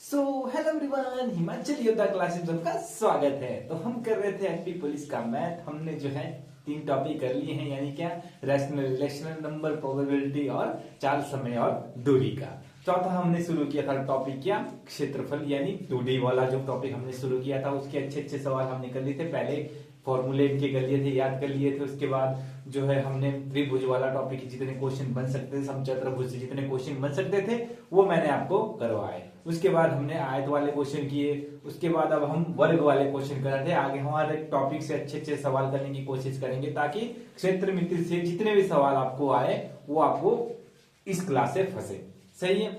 So hello everyone, Himachal योद्धा classes में आपका स्वागत है। तो हम कर रहे थे एमपी पुलिस का मैथ। हमने जो है 3 टॉपिक कर लिए हैं, यानी क्या, रैशनल, रिलेशनल नंबर, प्रोबेबिलिटी और चाल, समय और दूरी का। चौथा हमने शुरू किया था टॉपिक क्या, क्षेत्रफल, यानी 2D वाला जो टॉपिक हमने शुरू किया था उसके अच्छे अच्छे सवाल हमने कर लिए थे। पहले फॉर्मूले इनके कर लिए थे, याद कर लिए थे। उसके बाद जो है हमने त्रिभुज वाला टॉपिक, जितने क्वेश्चन बन सकते थे, समचतुर्भुज से जितने क्वेश्चन बन सकते थे वो मैंने आपको करवाए। उसके बाद हमने आयत वाले क्वेश्चन किए। उसके बाद अब हम वर्ग वाले क्वेश्चन कर रहे थे। आगे हमारे टॉपिक से अच्छे अच्छे सवाल करने की कोशिश करेंगे, ताकि क्षेत्र मित्र से जितने भी सवाल आपको आए वो आपको इस क्लास से फंसे। सही है,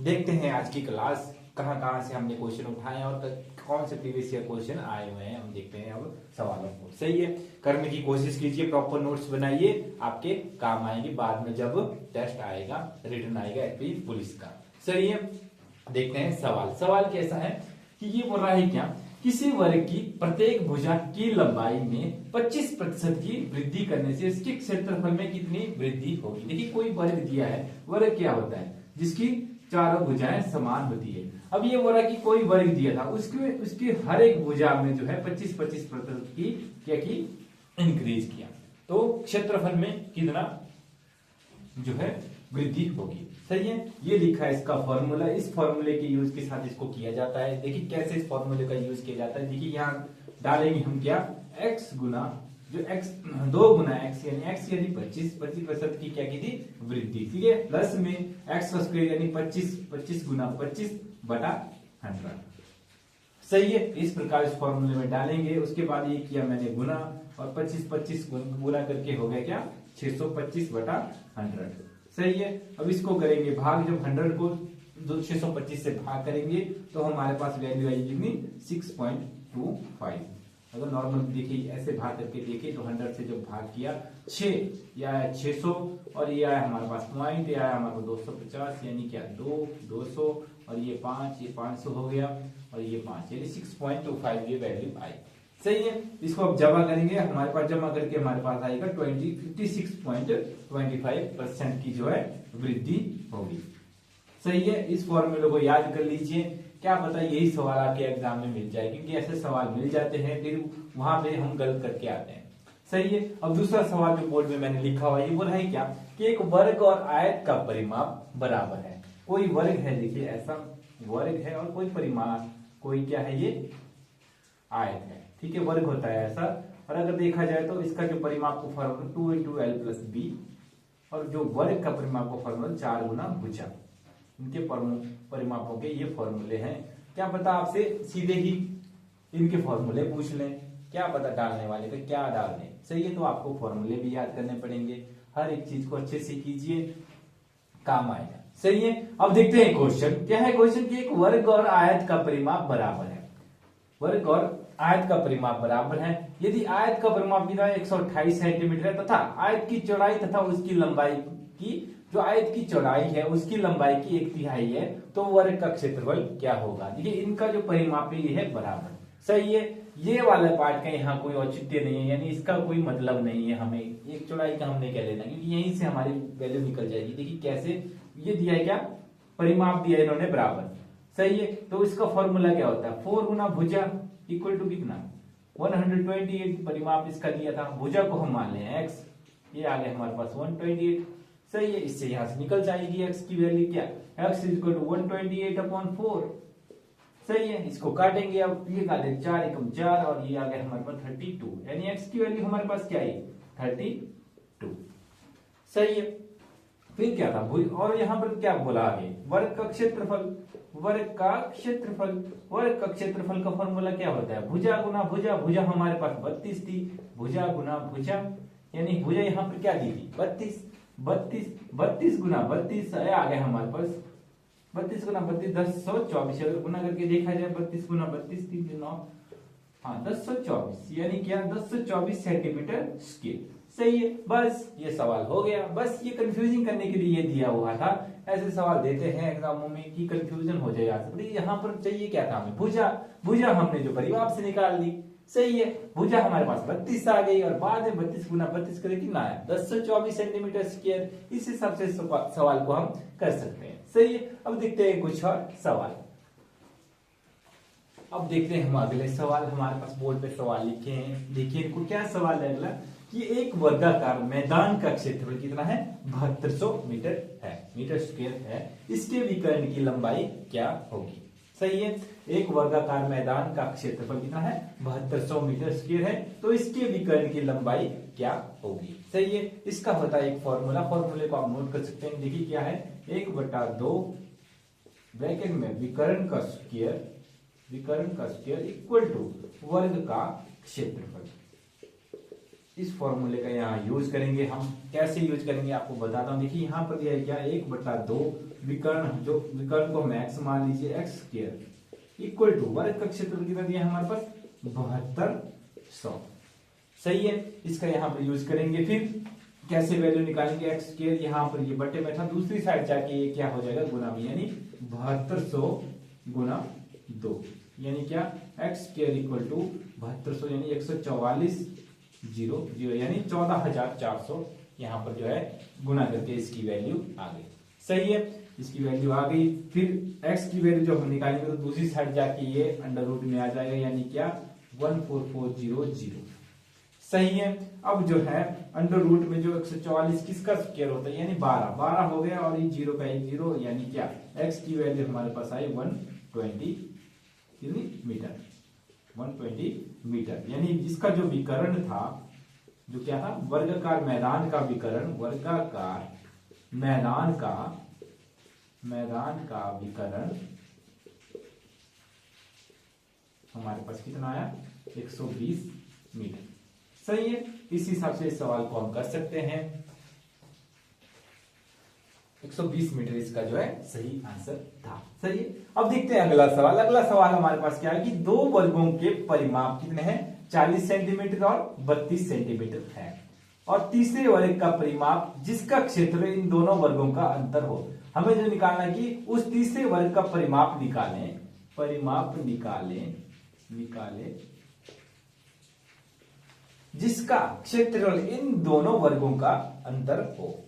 देखते हैं आज की क्लास कहां कहां से हमने क्वेश्चन उठाए और कौन से प्रीवियस ईयर क्वेश्चन आए हुए हैं। हम देखते हैं अब सवालों को। सही है, करने की कोशिश कीजिए, प्रॉपर नोट्स बनाइए, आपके काम आएंगे बाद में जब टेस्ट आएगा, रिटर्न आएगा एमपी पुलिस का। सही है, देखते हैं सवाल कैसा है कि ये बोल रहा है क्या, किसी वर्ग की प्रत्येक भुजा की लंबाई में 25% की वृद्धि करने से इसके क्षेत्रफल में कितनी वृद्धि होगी। देखिए कोई वर्ग दिया है, वर्ग क्या होता है, जिसकी चारों भुजाएं समान होती है। अब ये बोला कि कोई वर्ग दिया था, उसके हर एक भुजा में जो है 25% की क्या की इंक्रीज किया, तो क्षेत्रफल में कितना जो है वृद्धि होगी। सही है, ये लिखा है इसका फॉर्मूला। इस फॉर्मूले के यूज के साथ इसको किया जाता है। देखिए कैसे इस फॉर्मूले का यूज किया जाता है। देखिए यहाँ डालेंगे हम क्या, x गुना जो x 2 गुना x यानी 25% की क्या की थी वृद्धि। ठीक है, प्लस में x का स्क्वायर यानी 25 गुना 25 बटा 100। सही है, इस प्रकार इस फॉर्मूले में डालेंगे। उसके बाद ये किया मैंने गुना, और 25 गुना करके हो गया क्या 625 बटा 100। सही है, अब इसको करेंगे भाग। जब 100 को 625 से भाग करेंगे तो हमारे पास वैल्यू आएगी कितनी 6.25। अगर नॉर्मल देखिए ऐसे भाग करके देखिए तो 100 से जब भाग किया 6 या 600, और ये आया हमारे पास पॉइंट, ये आया हमारे पास 250, यानी क्या 200, और ये 5, ये 500 हो गया, और ये 5 यानी 6.25 ये वैल्यू आई। सही है, इसको अब जमा करेंगे, हमारे पास जमा करके हमारे पास आएगा 56.25% की जो है वृद्धि होगी। सही है, इस फॉर्मूले को याद कर लीजिए, क्या पता यही सवाल आपके एग्जाम में मिल जाए, क्योंकि ऐसे सवाल मिल जाते हैं फिर वहां पे हम गलत करके आते हैं। सही है, अब दूसरा सवाल जो बोर्ड में मैंने लिखा हुआ, ये बोल रहा है क्या कि एक वर्ग और आयत का परिमाप बराबर है। कोई वर्ग है, देखिए ऐसा वर्ग है, और कोई परिमाप, कोई क्या है, ये आयत है। ठीक है, वर्ग होता है ऐसा, और अगर देखा जाए तो इसका जो परिमाप को फॉर्मूला 2 × L + B, और जो वर्ग का परिमाप को फॉर्मूला 4 गुना भुजा। इनके परिमापों के ये फॉर्मूले हैं। क्या पता आपसे सीधे ही इनके फॉर्मूले पूछ लें, क्या पता डालने वाले पे क्या डाल दें। सही है, तो आपको फॉर्मूले भी याद करने पड़ेंगे। हर एक चीज को अच्छे से कीजिए, काम आएगा। सही है, अब देखते हैं क्वेश्चन क्या है। क्वेश्चन की एक वर्ग और आयत का परिमाप बराबर है। वर्ग और आयत का परिमाप बराबर है। यदि आयत का परिमाप 128 सेंटीमीटर है तथा आयत की चौड़ाई तथा उसकी लंबाई की, जो आयत की चौड़ाई है उसकी लंबाई की 1/3 है, तो वर्ग का क्षेत्रफल क्या होगा। देखिए इनका जो परिमाप है बराबर। सही है, ये वाला पार्ट का यहाँ कोई औचित्य नहीं है, यानी इसका कोई मतलब नहीं है। हमें एक चौड़ाई का हमने क्या लेना, क्योंकि यहीं से हमारी वैल्यू निकल जाएगी। देखिए कैसे ये दिया है, क्या परिमाप दिया है इन्होंने बराबर। सही है, तो इसका फॉर्मूला क्या होता है, 4 गुना भुजा इक्वल टू कितना 128। परिमाप इसका दिया था, भुजा को हम मान लें x, ये आ गया हमारे पास 128। सही है, इससे यहां से निकल जाएगी x की वैल्यू क्या, x = 128/4। सही है, इसको काटेंगे। अब ये काटे 4 × 4, और ये आ गया हमारे पास 32, यानी x की वैल्यू हमारे पास क्या है 32। सही है, फिर क्या था, और यहाँ पर क्या बोला आगे, वर्ग का क्षेत्रफल। वर्ग का क्षेत्रफल का फॉर्मूला क्या होता है, भुजा गुना भुजा। भुजा हमारे पास 32 थी, भुजा गुना भुजा, यानी भुजा यहाँ पर क्या दी थी 32 गुना 32 आ गया हमारे पास 32 गुना 32 1024। अगर गुना करके देखा जाए 32 गुना 32 3 9, हाँ 1024, यानी क्या 1024 सेंटीमीटर स्क्वायर। सही है, बस ये सवाल हो गया। बस ये कंफ्यूजिंग करने के लिए ये दिया हुआ था। ऐसे सवाल देते हैं एग्जामों में कि कंफ्यूजन हो जाए आपसे। यहाँ पर चाहिए क्या था हमें, भुजा हमने जो परिमाप से निकाल ली। सही है, भुजा हमारे पास 32 आ गई, और बाद में 32 गुना 32 करके कितना आया 1024 सेंटीमीटर स्क्वायर। इस हिसाब से सवाल को हम कर सकते हैं। सही है, अब देखते हैं कुछ और सवाल। अब देखते हैं हम अगले सवाल। हमारे पास बोर्ड पे सवाल लिखे हैं, देखिए इनको क्या सवाल है अगला कि एक वर्गाकार मैदान का क्षेत्रफल कितना है, 7200 मीटर है, मीटर स्क्वायर है। इसके विकर्ण की लंबाई क्या होगी। सही है, एक वर्गाकार मैदान का क्षेत्रफल कितना है, 7200 मीटर स्क्वायर है, तो इसके विकर्ण की लंबाई क्या होगी। सही है, इसका होता है एक फॉर्मूला, फॉर्मूले को आप नोट कर सकते हैं। देखिए क्या है, 1/2 ब्रैकेट में विकर्ण का स्क्वायर इक्वल टू वर्ग का क्षेत्रफल। इस फॉर्मूले का यहाँ यूज करेंगे हम। कैसे यूज करेंगे आपको बताता हूँ। देखिए यहाँ पर दिया है क्या, 1/2 विकर्ण को मैक्स मान लीजिए x स्क्वायर इक्वल टू वर्ग का क्षेत्रफल कितना दिया है हमारे पास, 7200। सही है, इसका यहाँ पर यूज करेंगे। फिर कैसे वैल्यू निकालेंगे, x स्क्वायर यहाँ पर ये बटे में था, दूसरी साइड जाके ये क्या हो जाएगा, गुना में, यानी 7200 गुना 2, यानी क्या, x स्क्वायर इक्वल टू 7200 यानी 144 0 0 यानी 14400 यहाँ पर जो है गुना करके इसकी वैल्यू आ गई। सही है, इसकी वैल्यू आ गई। फिर x की वैल्यू जब हम निकालेंगे तो दूसरी साइड जाके ये अंडर रूट में आ जाएगा, यानी क्या, 14400। सही है, अब जो है अंडर रूट में जो 144 किसका स्क्वायर होता है, यानी 12 हो गया, और ये 0 का 1 0, यानी क्या, x की वैल्यू हमारे पास आई 120 मीटर, 120 मीटर। यानी जिसका जो विकर्ण था, जो क्या था, वर्गाकार मैदान का विकर्ण, वर्गाकार मैदान का विकर्ण हमारे पास कितना आया, 120 मीटर। सही है, इस हिसाब से इस सवाल को हम कर सकते हैं। 120 मीटर इसका जो है सही आंसर था। सही है, अब देखते हैं अगला सवाल। अगला सवाल हमारे पास क्या है कि दो वर्गों के परिमाप कितने हैं, 40 सेंटीमीटर और 32 सेंटीमीटर है, और तीसरे वर्ग का परिमाप जिसका क्षेत्र इन दोनों वर्गों का अंतर हो। हमें जो निकालना है कि उस तीसरे वर्ग का परिमाप निकालें जिसका क्षेत्रफल इन दोनों वर्गों का अंतर हो।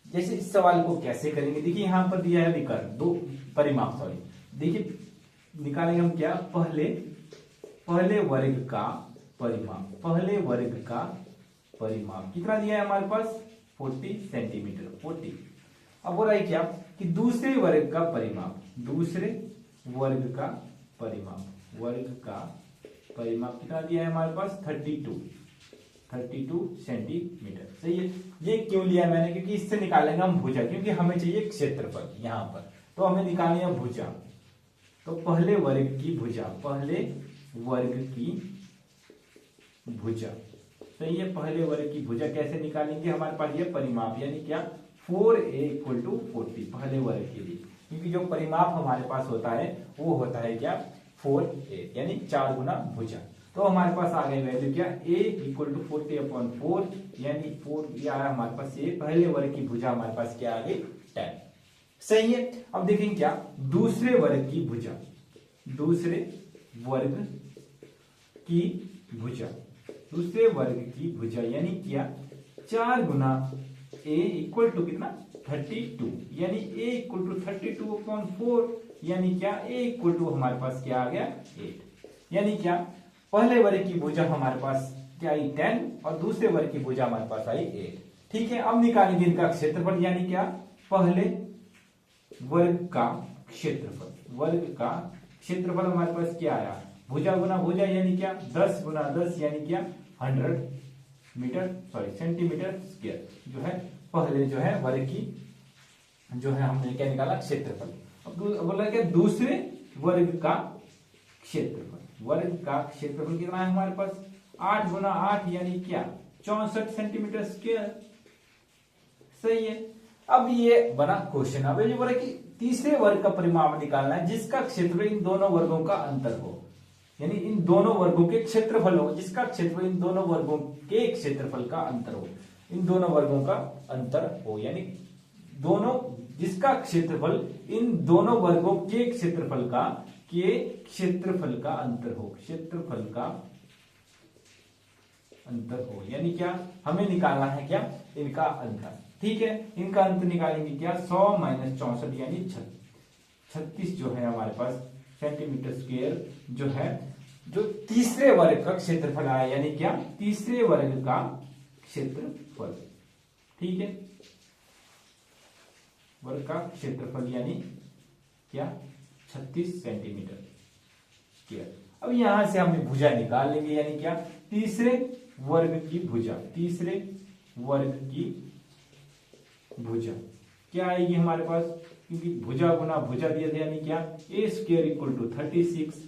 जैसे इस सवाल को कैसे करेंगे, देखिए यहां पर दिया है विकर्ण, दो परिमाप, देखिए निकालेंगे हम क्या, पहले वर्ग का परिमाप कितना दिया है हमारे पास, 40 सेंटीमीटर, 40। अब हो रहा है क्या कि दूसरे वर्ग का परिमाप कितना दिया है हमारे पास, 32 सेंटीमीटर। सही है, ये क्यों लिया मैंने, क्योंकि इससे निकालेंगे हम भुजा, क्योंकि हमें चाहिए क्षेत्रफल यहां पर, तो हमें निकालनी है भुजा। तो पहले वर्ग की भुजा, सही है, पहले वर्ग की भुजा कैसे निकालेंगे, हमारे पास ये परिमाप, यानी क्या, 4a इक्वल टू 40 पहले वर्ग के लिए, क्योंकि जो परिमाप हमारे पास होता है वो होता है क्या, 4a, यानी 4 गुना भुजा। तो हमारे पास आ गई वैल्यू क्या, a इक्वल टू 40/4, यानी 4 ये आया हमारे पास, ये पहले वर्ग की भुजा हमारे पास क्या आ गई, 10। सही है, अब देखेंगे क्या, दूसरे वर्ग की भुजा यानी क्या, 4 गुना a इक्वल टू कितना, 32, यानी a इक्वल टू 32/4, यानी क्या, a इक्वल टू हमारे पास क्या आ गया, 8। यानी क्या, पहले वर्ग की भुजा हमारे पास क्या आई, 10, और दूसरे वर्ग की भुजा हमारे पास आई 8। ठीक है, अब निकालेंगे इनका क्षेत्रफल, यानी क्या, पहले वर्ग का क्षेत्रफल हमारे पास क्या आया, भुजा गुना भुजा, यानी क्या, 10 गुना 10, यानी क्या, 100 सेंटीमीटर स्क्वायर, जो है पहले जो है वर्ग की जो है हमने क्या निकाला, क्षेत्रफल। अब बोला क्या, दूसरे वर्ग का क्षेत्रफल कितना है हमारे पास, 8 गुना 8, यानी क्या, 64 सेंटीमीटर स्क्वायर। सही है, अब ये बना क्वेश्चन। अब ये बोला कि तीसरे वर्ग का परिमाप निकालना है जिसका क्षेत्रफल इन दोनों वर्गों का अंतर हो, यानी इन दोनों वर्गों के क्षेत्रफल हो, जिसका क्षेत्रफल इन दोनों वर्गों के क्षेत्रफल का अंतर हो, इन दोनों वर्गों का अंतर हो, यानी जिसका क्षेत्रफल इन दोनों वर्गों के क्षेत्रफल का अंतर हो, यानी क्या, हमें निकालना है क्या, इनका अंतर। ठीक है, इनका अंतर निकालेंगे क्या, 100 - 64, यानी 36 जो है हमारे पास सेंटीमीटर स्क्वायर जो है, जो तीसरे वर्ग का क्षेत्रफल आया, यानी क्या, तीसरे वर्ग का क्षेत्रफल, ठीक है, वर्ग का क्षेत्रफल यानी क्या, 36 सेंटीमीटर स्क्वायर। अब यहां से हमें भुजा निकाल लेंगे, यानी क्या, तीसरे वर्ग की भुजा, तीसरे वर्ग की भुजा क्या आएगी हमारे पास, क्योंकि भुजा गुना भुजा दिया था, यानी क्या, ए स्क्वायर इक्वल टू 36,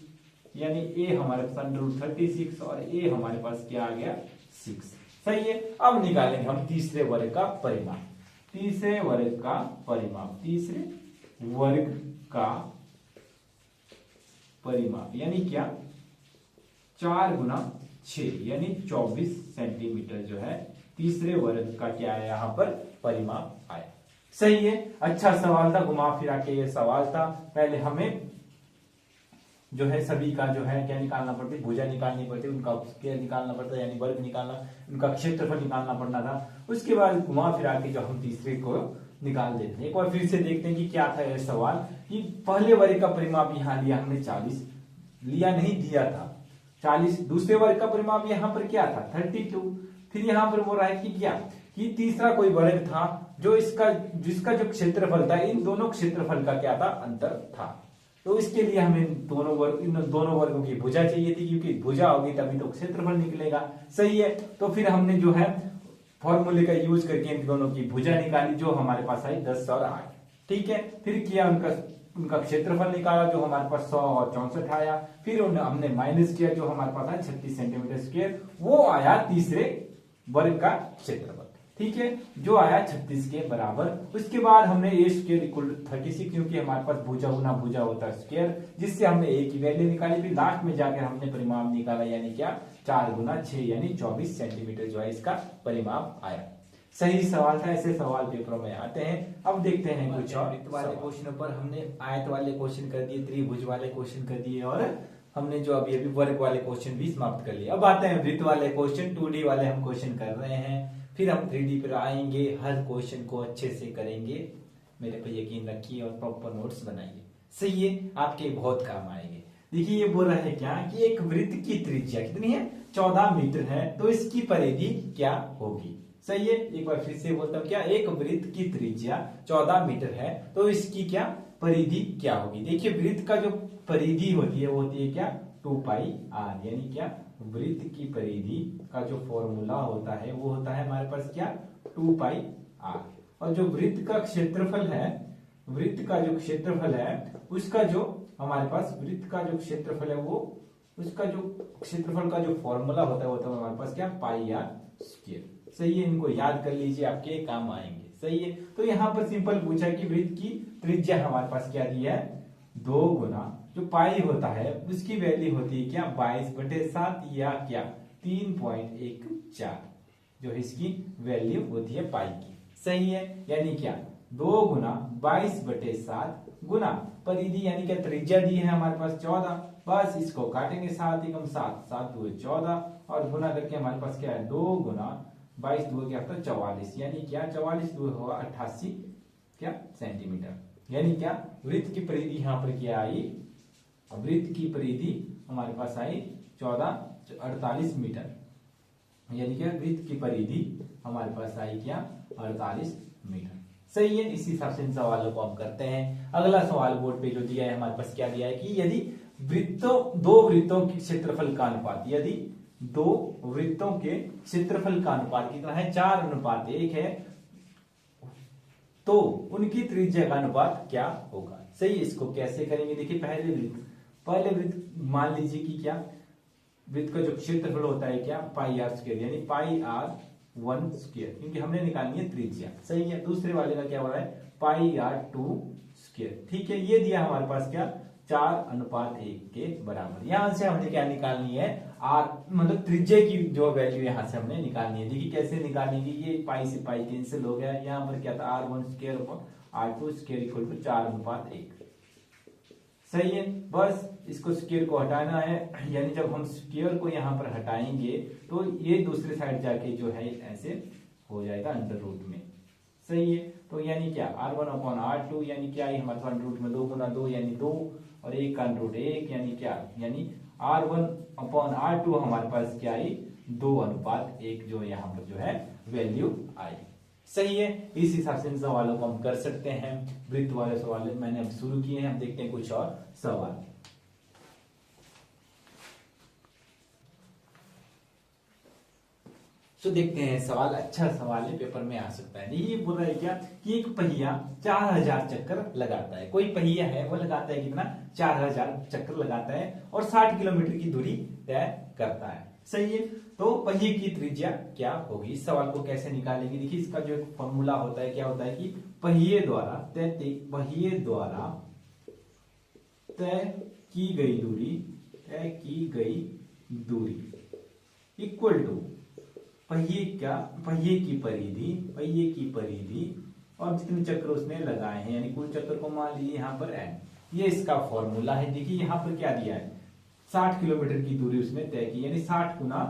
यानी ए हमारे पास √36 और ए हमारे पास क्या आ गया, 6। सही है। अब निकालेंगे हम तीसरे वर्ग का परिमाप, तीसरे वर्ग का परिमाप, तीसरे वर्ग का परिमाप यानी क्या, 4 गुना 6 यानी 24 सेंटीमीटर जो है तीसरे वर्ग का क्या है यहाँ पर परिमाप आया। सही है, अच्छा सवाल था, घुमा फिरा के ये सवाल था। पहले हमें जो है सभी का जो है क्या निकालना पड़ती, भुजा निकालनी पड़ती, उनका स्क्वायर निकालना पड़ता, यानी वर्ग निकालना, उनका क्षेत्रफल निकालना पड़ना था। उसके बाद घुमा फिरा के जो हम तीसरे को निकाल देते हैं। एक बार फिर से देखते हैं कि क्या था यह सवाल, कि पहले वर्ग का परिमाप यहाँ लिया हमने 40, लिया नहीं दिया था 40, दूसरे वर्ग का परिमाप यहाँ पर क्या था 32, फिर यहाँ पर बोल रहा है कि क्या, कि तीसरा कोई वर्ग था जो इसका, जिसका जो क्षेत्रफल था, इन दोनों क्षेत्रफल का क्या था, अंतर था। तो इसके लिए हमें इन दोनों वर्गों की भुजा चाहिए थी, क्योंकि भुजा होगी तभी तो क्षेत्रफल निकलेगा। सही है, तो फिर हमने जो है फॉर्मूले का यूज करके इन दोनों की भुजा निकाली, जो हमारे पास आई 10 और 8। ठीक है, फिर किया उनका क्षेत्रफल निकाला, जो हमारे पास 100 और 64 आया। फिर हमने माइनस किया, जो हमारे पास आया 36 सेंटीमीटर स्क्वायर, वो आया तीसरे वर्ग का क्षेत्रफल। ठीक है, जो आया 36 के बराबर। उसके बाद हमने ए स्क्वायर इक्वल 36, क्योंकि हमारे पास भुजा गुना भुजा होता है स्क्वायर, जिससे हमने ए की वैल्यू निकाली। फिर लास्ट में जाकर हमने परिमाप निकाला, यानी क्या, 4 गुना 6 यानी 24 सेंटीमीटर जो है इसका परिमाप आया। सही सवाल था, ऐसे सवाल पेपरों में आते हैं। अब देखते हैं कुछ और वृत्त वाले क्वेश्चनों पर। हमने आयत वाले क्वेश्चन कर दिए, त्रिभुज वाले क्वेश्चन कर दिए, और हमने जो अभी वर्ग वाले क्वेश्चन भी समाप्त कर लिए। अब आते हैं वृत्त वाले क्वेश्चन, 2D वाले हम क्वेश्चन कर रहे हैं, फिर हम 3D पर आएंगे, हर क्वेश्चन को अच्छे से करेंगे। मेरे पे यकीन रखिए और प्रॉपर नोट्स बनाइए। सही है, आपके बहुत काम आएंगे। देखिए ये बोल रहा है क्या, कि एक वृत्त की त्रिज्या कितनी है, 14 मीटर है, तो इसकी परिधि क्या होगी। सही है, एक बार फिर से बोलता हूं, क्या, एक वृत्त की त्रिज्या 14 मीटर है, तो इसकी क्या परिधि क्या होगी। देखिए वृत्त का जो परिधि होती है वो होती है क्या, 2πr, यानी क्या, वृत्त की परिधि का जो फॉर्मूला होता है वो होता है हमारे पास क्या, 2πr। और जो वृत्त का क्षेत्रफल है, वृत्त का जो क्षेत्रफल है उसका जो हमारे पास वृत्त का जो क्षेत्रफल है वो, उसका जो क्षेत्रफल का जो फॉर्मूला होता है वो होता है हमारे पास क्या, πr²। सही है, इनको याद कर लीजिए, आपके काम आएंगे। सही है, तो यहाँ पर सिंपल पूछा है कि वृत्त की त्रिज्या हमारे पास क्या दी है, 2 गुना जो पाई होता है उसकी वैल्यू होती है क्या, 22/7 या क्या 3.14, जो इसकी वैल्यू होती है पाई की। सही है, यानी क्या, 2 गुना 22/7 गुना परिधि, यानी क्या त्रिज्या दी है हमारे पास 14, बस इसको काटेंगे 7 एकम 7, 7 2 14, और गुना करके हमारे पास क्या है, 2 गुना 22 2 क्या होता है 44, यानी क्या 44 2 होगा 88 क्या सेंटीमीटर। यानी क्या, वृत्त की परिधि यहाँ पर क्या आई, वृत्त की परिधि हमारे पास आई 48 मीटर, यानी क्या वृत्त की परिधि हमारे पास आई क्या, 48 मीटर। सही है, इसी हिसाब से इन सवालों को हम करते हैं। अगला सवाल बोर्ड पे जो दिया है हमारे पास क्या दिया है, कि यदि दो वृत्तों के क्षेत्रफल का अनुपात, यदि 2 वृत्तों के क्षेत्रफल का अनुपात कितना है, 4:1 है, तो उनकी त्रिज्या का अनुपात क्या होगा। सही, इसको कैसे करेंगे, देखिए पहले वृत्त मान लीजिए कि क्या, वृत्त का जो क्षेत्रफल होता है क्या, πr², यानी πr1², क्योंकि हमने निकालनी है त्रिज्या। सही है, दूसरे वाले का क्या हो रहा है, πr2²। ठीक है, ये दिया हमारे पास क्या, 4:1 के बराबर। यहां से हमने क्या निकालनी है, r मतलब त्रिज्या की जो वैल्यू यहां से हमने निकालनी है। देखिए कैसे निकालेंगे, ये पाई से पाई कैंसिल हो गया, यहाँ पर क्या था, r1² r2² इक्वल टू 4:1। सही है, बस इसको स्क्वायर को हटाना है, यानी जब हम स्क्वायर को यहाँ पर हटाएंगे तो ये दूसरे साइड जाके जो है ऐसे हो जाएगा अंडर रूट में। सही है। तो यानी क्या R1/R2 यानी क्या है हमारे पास रूट में 2 गुना 2 यानी 2 और 1 का रूट 1 यानी क्या यानी R1/R2 हमारे पास क्या आई 2:1 जो यहाँ पर जो है वैल्यू आई। सही है। इस हिसाब से इन सवालों को हम कर सकते हैं। वृत्त वाले सवाल मैंने अब शुरू किए हैं। हम देखते हैं कुछ और सवाल। तो देखते हैं सवाल, अच्छा सवाल है, पेपर में आ सकता है। ये बोल रहा है क्या कि एक पहिया 4000 चक्कर लगाता है। कोई पहिया है वो लगाता है कितना 4000 चक्कर लगाता है और 60 किलोमीटर की दूरी तय करता है। सही है। तो पहिए की त्रिज्या क्या होगी? इस सवाल को कैसे निकालेंगे? देखिए इसका जो एक फॉर्मूला होता है क्या होता है कि पहिए द्वारा तय की गई दूरी इक्वल टू पहिए की परिधि और जितने चक्र उसने लगाए हैं यानी कुल चक्र को मान लीजिए यहाँ पर n। ये इसका फॉर्मूला है। देखिए यहाँ पर क्या दिया है 60 किलोमीटर की दूरी उसने तय की यानी 60 गुना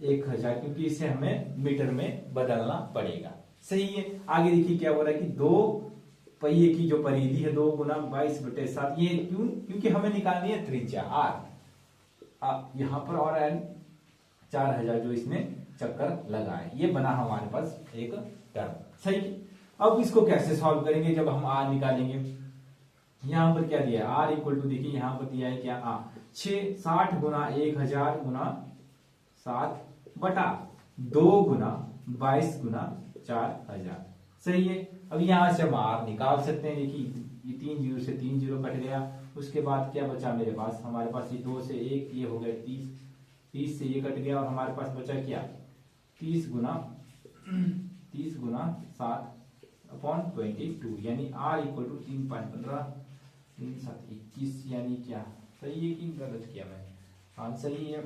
1000 क्योंकि इसे हमें मीटर में बदलना पड़ेगा। सही है। आगे देखिए क्या हो रहा है कि दो पहिए की जो परिधि है 2 गुना 22/7 ये क्योंकि हमें निकालनी है त्रिज्या r यहाँ पर और n 4000 जो इसने चक्कर लगाए। ये बना हमारे पास एक टर्म। सही। अब इसको कैसे सॉल्व करेंगे? जब हम r निकालेंगे यहां पर क्या दिया है r इक्वल टू देखिए यहां पर दिया है क्या 60 गुना 1000 गुना 7 बटा 2 गुना 22 गुना 4000। सही है। अब यहां से हम r निकाल सकते हैं। देखिए ये 3 जीरो से 3 जीरो कट गया। उसके बाद क्या बचा मेरे पास? हमारे पास ये 2 से 1 ये हो गया 30 से ये कट गया और हमारे पास बचा क्या 30 गुना 7/22 यानी r इक्वल टू 3.15 3 7 21 यानी क्या? सही है कि गलत किया मैंने? हाँ सही है।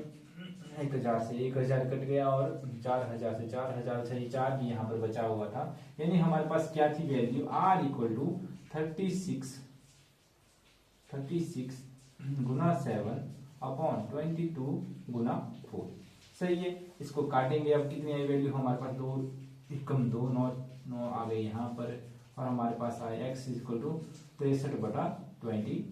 1000 से 1000 कट गया और 4000 से 4000 सही 4 भी यहाँ पर बचा हुआ था। यानी हमारे पास क्या थी वैल्यू r इक्वल टू 36 गुना 7/22 गुना 4। सही है। इसको काटेंगे। अब कितनी आई वैल्यू हमारे पास 2 कम 2 9 आ गई यहाँ पर और हमारे पास आया x इक्वल टू 63/22।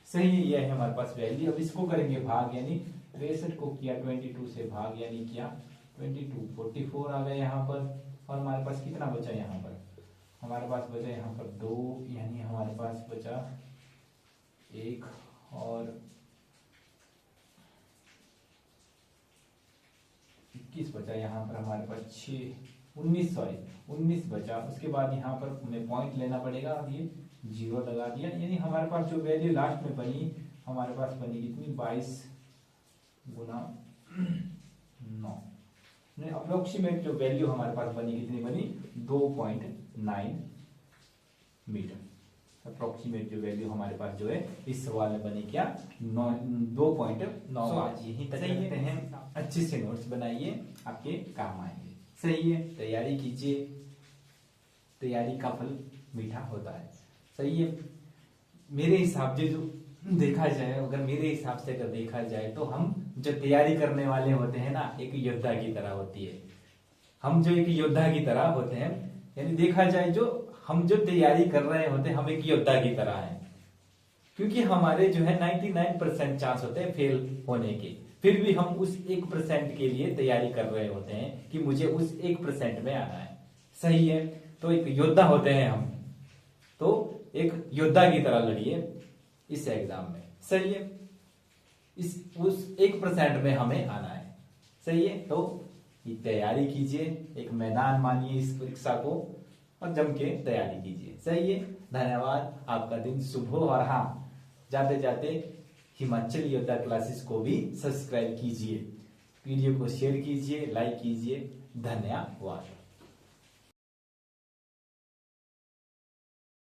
सही है। यह है हमारे पास वैल्यू। अब इसको करेंगे भाग यानी 63 को किया 22 से भाग यानी क्या 22 44 आ गया यहाँ पर और हमारे पास कितना बचा यहाँ पर? हमारे पास बचा यहाँ पर 2 यानी हमारे पास बचा 1 और 21 बचा यहाँ पर हमारे पास 19 बचा। उसके बाद यहाँ पर हमें पॉइंट लेना पड़ेगा। अब ये 0 लगा दिया यानी हमारे पास जो वैल्यू लास्ट में बनी हमारे पास बनी कितनी 22 गुना 9 अप्रोक्सीमेट जो वैल्यू हमारे पास बनी कितनी बनी 2.9 मीटर। अप्रोक्सीमेट जो वैल्यू हमारे पास जो है इस सवाल में बनी क्या 2.9। आज यही तक रखते हैं। अच्छे से नोट्स बनाइए आपके काम आएंगे। सही है। तैयारी कीजिए। तैयारी का फल मीठा होता है। सही है। मेरे हिसाब से जो देखा जाए अगर देखा जाए तो हम जो तैयारी करने वाले होते हैं ना एक योद्धा की तरह होती है। हम जो एक योद्धा की तरह होते हैं यानी देखा जाए जो हम जो तैयारी कर रहे होते हैं हम एक योद्धा की तरह हैं क्योंकि हमारे जो है 99% चांस होते हैं फेल होने के। फिर भी हम उस 1% के लिए तैयारी कर रहे होते हैं कि मुझे उस 1% में आना है। सही है। तो एक योद्धा होते हैं हम। तो एक योद्धा की तरह लड़िए इस एग्जाम में। सही है। उस 1% में हमें आना है। सही है। तो तैयारी कीजिए। एक मैदान मानिए इस परीक्षा को और जम के तैयारी कीजिए। सही है। धन्यवाद। आपका दिन शुभ हो। और हाँ जाते जाते हिमाचल योद्धा क्लासेस को भी सब्सक्राइब कीजिए। वीडियो को शेयर कीजिए, लाइक कीजिए। धन्यवाद।